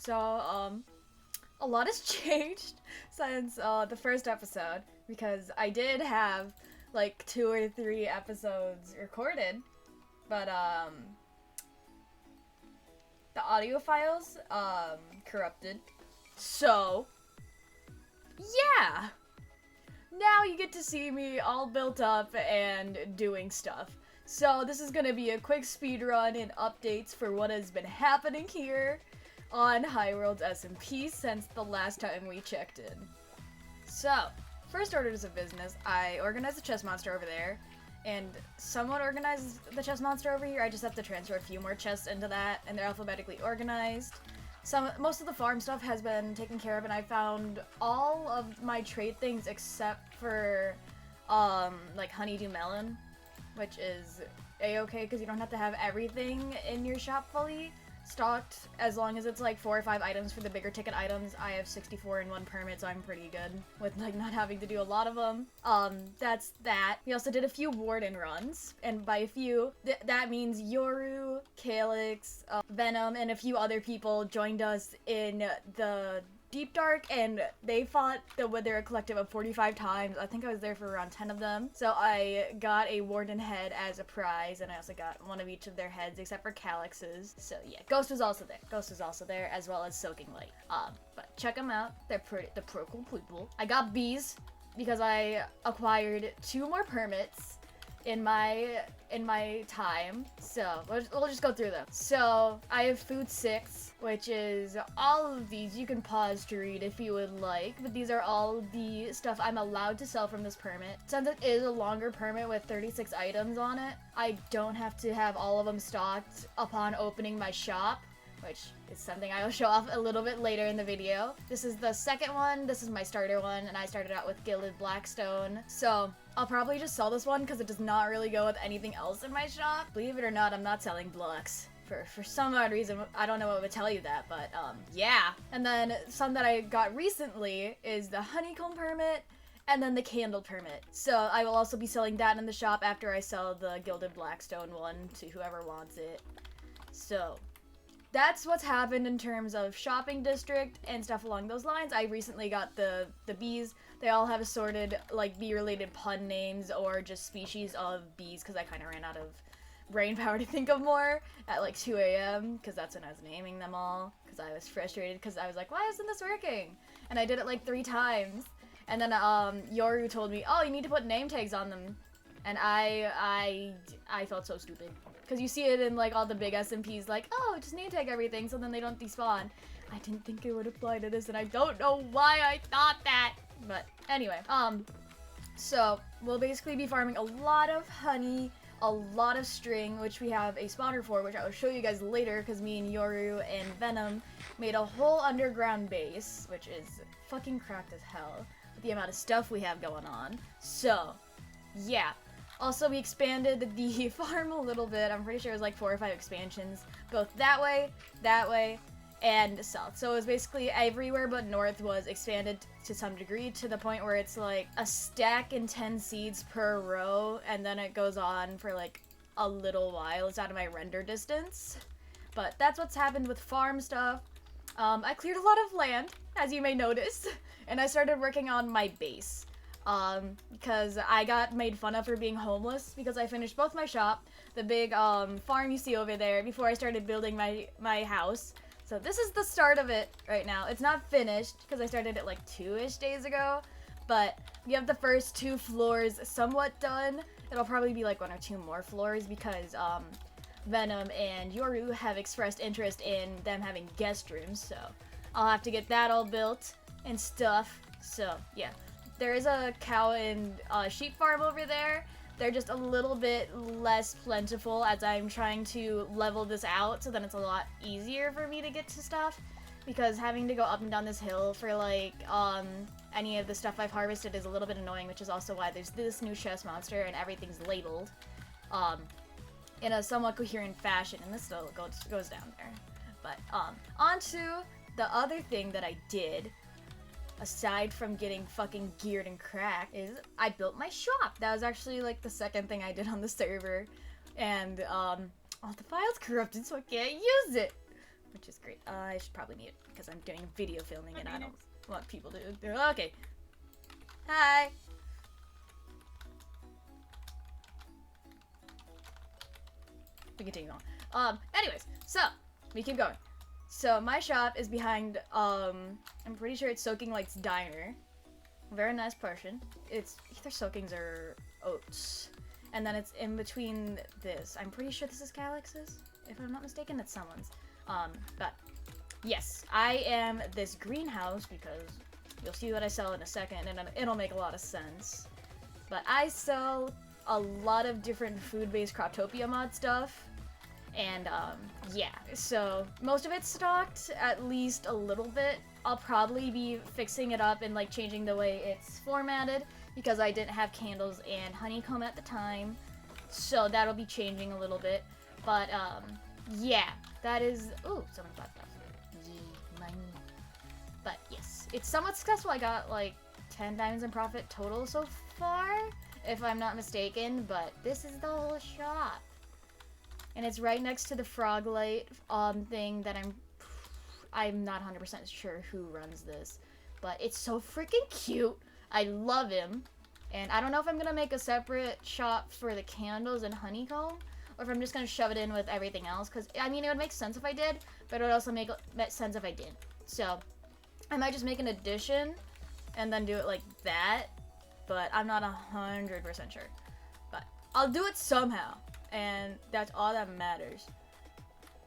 So, a lot has changed since the first episode, because I did have like 2 or 3 episodes recorded, but the audio files corrupted. So, yeah. Now you get to see me all built up and doing stuff. So this is gonna be a quick speed run and updates for what has been happening here on Highworlds SMP since the last time we checked in. So, first orders of business, I organized the chest monster over there, and somewhat organized the chest monster over here. I just have to transfer a few more chests into that, and they're alphabetically organized. Most of the farm stuff has been taken care of, and I found all of my trade things except for, like honeydew melon, which is a-okay because you don't have to have everything in your shop fully stocked as long as it's like 4 or 5 items for the bigger ticket items. I have 64 in 1 permit, so I'm pretty good with like not having to do a lot of them. That's that. We also did a few warden runs, and by a few, that means Yoru, Calyx, Venom, and a few other people joined us in the Deep Dark, and they fought the Wither a collective of 45 times. I think I was there for around 10 of them. So I got a Warden head as a prize, and I also got one of each of their heads, except for Calyx's. So yeah, Ghost was also there. Ghost was also there, as well as Soaking Light. But check them out. They're pretty cool people. I got bees because I acquired 2 more permits in my time, so we'll just go through them. So I have food 6, which is all of these. You can pause to read if you would like, but these are all the stuff I'm allowed to sell from this permit. Since it is a longer permit with 36 items on it, I don't have to have all of them stocked upon opening my shop, which is something I will show off a little bit later in the video. This is the second one. This is my starter one, and I started out with Gilded Blackstone. So I'll probably just sell this one because it does not really go with anything else in my shop. Believe it or not, I'm not selling blocks. For some odd reason, I don't know what would tell you that, but yeah. And then some that I got recently is the Honeycomb permit, and then the Candle permit. So I will also be selling that in the shop after I sell the Gilded Blackstone one to whoever wants it. So that's what's happened in terms of shopping district and stuff along those lines. I recently got the bees. They all have assorted like bee-related pun names or just species of bees, because I kind of ran out of brain power to think of more at like 2 a.m. because that's when I was naming them all, because I was frustrated because I was like, why isn't this working? And I did it like 3 times, and then Yoru told me, oh, you need to put name tags on them, and I felt so stupid. Because you see it in like all the big SMPs, like, oh, just name tag everything so then they don't despawn. I didn't think it would apply to this, and I don't know why I thought that. But anyway, so we'll basically be farming a lot of honey, a lot of string, which we have a spawner for, which I will show you guys later, because me and Yoru and Venom made a whole underground base, which is fucking cracked as hell with the amount of stuff we have going on. So, yeah. Also, we expanded the farm a little bit. I'm pretty sure it was like 4 or 5 expansions, both that way, and south. So it was basically everywhere but north was expanded to some degree, to the point where it's like a stack and 10 seeds per row, and then it goes on for like a little while. It's out of my render distance. But that's what's happened with farm stuff. I cleared a lot of land, as you may notice, and I started working on my base. Because I got made fun of for being homeless because I finished both my shop, the big farm you see over there, before I started building my house. So this is the start of it right now. It's not finished because I started it like 2-ish days ago, but we have the first 2 floors somewhat done. It'll probably be like 1 or 2 more floors because Venom and Yoru have expressed interest in them having guest rooms, so I'll have to get that all built and stuff. So yeah. There is a cow and sheep farm over there. They're just a little bit less plentiful as I'm trying to level this out, so then it's a lot easier for me to get to stuff, because having to go up and down this hill for like any of the stuff I've harvested is a little bit annoying, which is also why there's this new chest monster and everything's labeled in a somewhat coherent fashion, and this still goes down there. But on to the other thing that I did, aside from getting fucking geared and cracked, is I built my shop. That was actually like the second thing I did on the server, and all the files corrupted, so I can't use it, which is great. I should probably mute because I'm doing video filming and I don't want people to. Okay. Hi. We continue on. Anyways, so we keep going. So my shop is behind. I'm pretty sure it's Soaking Light's diner. Very nice portion. It's either Soaking's or Oats, and then it's in between this. I'm pretty sure this is Calix's. If I'm not mistaken, it's someone's. But yes, I am this greenhouse because you'll see what I sell in a second, and it'll make a lot of sense. But I sell a lot of different food-based Croptopia mod stuff, and yeah. So most of it's stocked, at least a little bit. I'll probably be fixing it up and like changing the way it's formatted because I didn't have candles and honeycomb at the time, so that'll be changing a little bit. But yeah, that is. Ooh, someone bought stuff. Yeah, money. But yes, it's somewhat successful. I got like 10 diamonds in profit total so far, if I'm not mistaken. But this is the whole shop, and it's right next to the frog light thing that I'm not 100% sure who runs this, but it's so freaking cute. I love him. And I don't know if I'm gonna make a separate shop for the candles and honeycomb, or if I'm just gonna shove it in with everything else, because I mean it would make sense if I did, but it would also make sense if I did. So I might just make an addition and then do it like that, but I'm not 100% sure. But I'll do it somehow, and that's all that matters.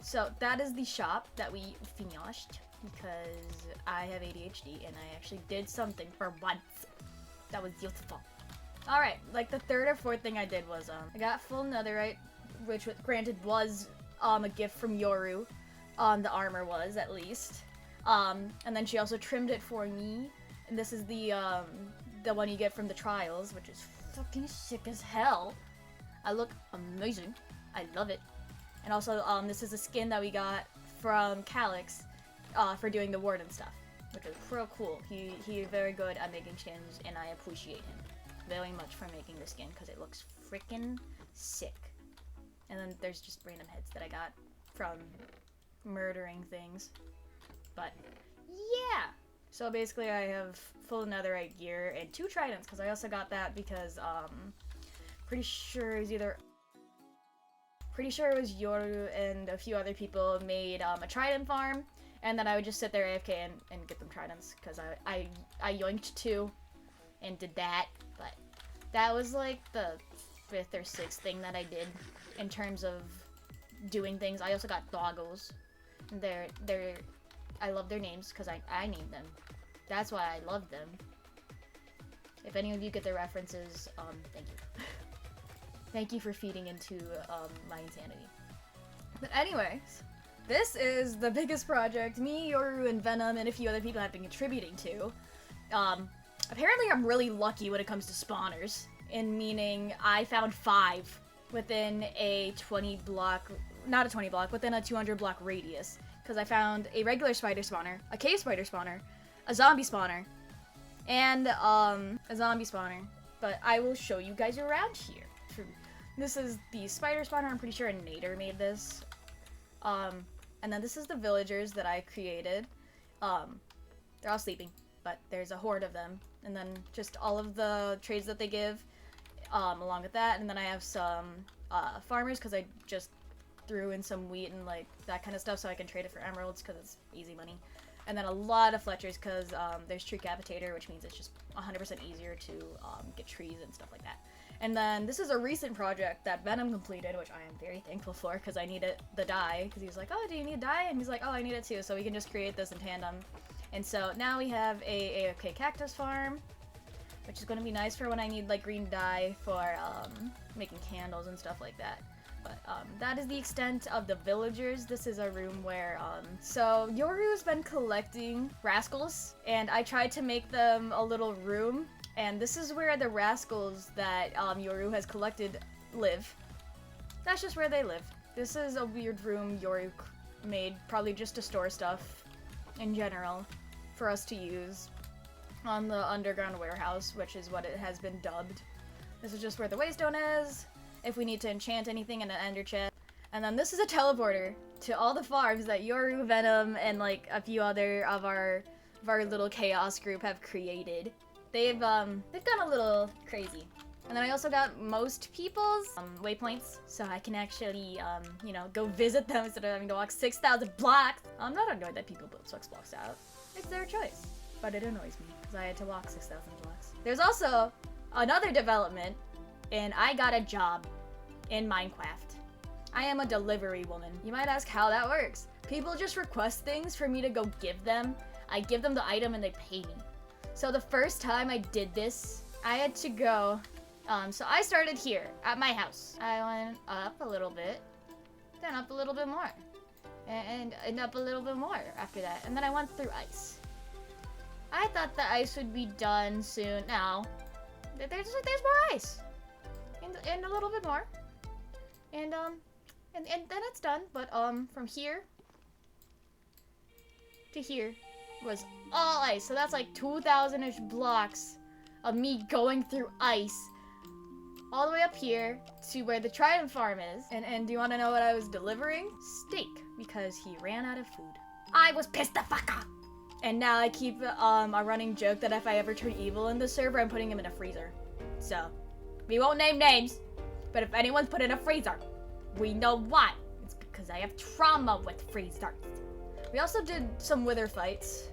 So that is the shop that we finished because I have ADHD and I actually did something for once. That was useful. Alright, like the third or fourth thing I did was I got full netherite, which granted was a gift from Yoru. The armor was, at least. And then she also trimmed it for me. And this is the one you get from the trials, which is fucking sick as hell. I look amazing. I love it. And also, this is a skin that we got from Calix for doing the ward and stuff, which is real cool. He's very good at making skins, and I appreciate him very much for making the skin because it looks freaking sick. And then there's just random heads that I got from murdering things. But yeah. So basically, I have full netherite gear and 2 tridents because I also got that because pretty sure it was Yoru and a few other people made a trident farm, and then I would just sit there AFK and get them tridents, because I yoinked 2 and did that, but that was like the 5th or 6th thing that I did in terms of doing things. I also got doggos. I love their names because I named them. That's why I love them. If any of you get the references, thank you. Thank you for feeding into my insanity. But anyways, this is the biggest project me, Yoru, and Venom, and a few other people have been contributing to. Apparently I'm really lucky when it comes to spawners, in meaning I found 5 within a 20 block, not a 20 block, within a 200 block radius. Because I found a regular spider spawner, a cave spider spawner, a zombie spawner, and a zombie spawner. But I will show you guys around here. This is the spider spawner. I'm pretty sure a nader made this. And then this is the villagers that I created. They're all sleeping, but there's a horde of them. And then just all of the trades that they give along with that. And then I have some farmers because I just threw in some wheat and like that kind of stuff so I can trade it for emeralds because it's easy money. And then a lot of Fletchers because there's tree capitator, which means it's just 100% easier to get trees and stuff like that. And then this is a recent project that Venom completed, which I am very thankful for because I needed the dye. Because he was like, oh, do you need dye? And he's like, oh, I need it too. So we can just create this in tandem. And so now we have a AFK cactus farm, which is going to be nice for when I need like green dye for making candles and stuff like that. But that is the extent of the villagers. This is a room where, so Yoru's been collecting rascals, and I tried to make them a little room, and this is where the rascals that Yoru has collected live. That's just where they live. This is a weird room Yoru made, probably just to store stuff in general for us to use on the underground warehouse, which is what it has been dubbed. This is just where the waystone is, if we need to enchant anything in an ender chest. And then this is a teleporter to all the farms that Yoru, Venom, and like a few other of our little chaos group have created. They've gone a little crazy. And then I also got most people's waypoints, so I can actually, you know, go visit them instead of having to walk 6,000 blocks. I'm not annoyed that people build 6 blocks out. It's their choice. But it annoys me, because I had to walk 6,000 blocks. There's also another development, and I got a job in Minecraft. I am a delivery woman. You might ask how that works. People just request things for me to go give them. I give them the item and they pay me. So the first time I did this, I had to go, so I started here at my house. I went up a little bit, then up a little bit more, and up a little bit more after that. And then I went through ice. I thought the ice would be done soon. Now, there's more ice, and a little bit more, and then it's done. But from here to here was all ice. So that's like 2,000-ish blocks of me going through ice all the way up here to where the Trident farm is. And do you want to know what I was delivering? Steak, because he ran out of food. I was pissed the fuck off. And now I keep a running joke that if I ever turn evil in the server, I'm putting him in a freezer. So, we won't name names, but if anyone's put in a freezer, we know why. It's because I have trauma with freezers. We also did some wither fights.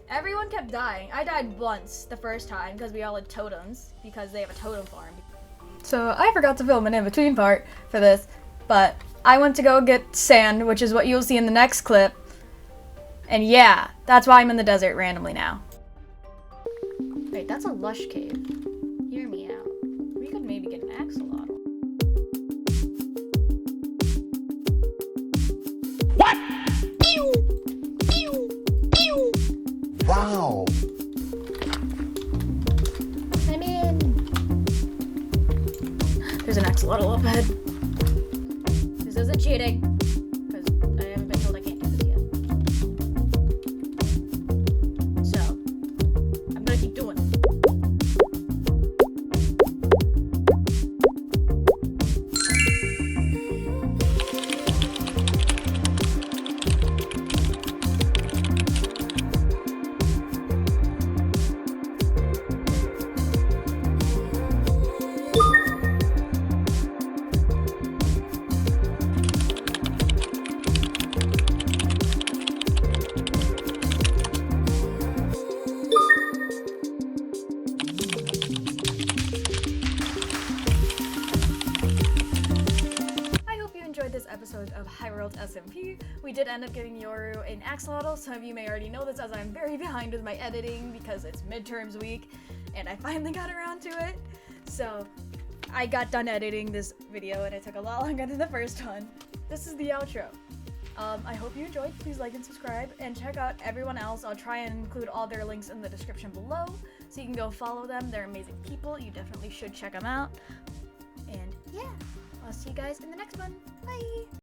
Everyone kept dying. I died once the first time because we all had totems, because they have a totem farm. So I forgot to film an in-between part for this, but I went to go get sand, which is what you'll see in the next clip. And yeah, that's why I'm in the desert randomly now. Wait, that's a lush cave. Hear me out. We could maybe get an axolotl. What? Ew! Ew! Ew! Wow! I'm in. There's an axolotl up ahead. This isn't cheating, because I haven't been told I can't do this yet. So, I'm gonna keep doing it. This episode of Highworlds SMP. We did end up giving Yoru an axolotl. Some of you may already know this as I'm very behind with my editing because it's midterms week and I finally got around to it. So I got done editing this video and it took a lot longer than the first one. This is the outro. I hope you enjoyed. Please like and subscribe and check out everyone else. I'll try and include all their links in the description below so you can go follow them. They're amazing people. You definitely should check them out. And yeah, I'll see you guys in the next one. Bye!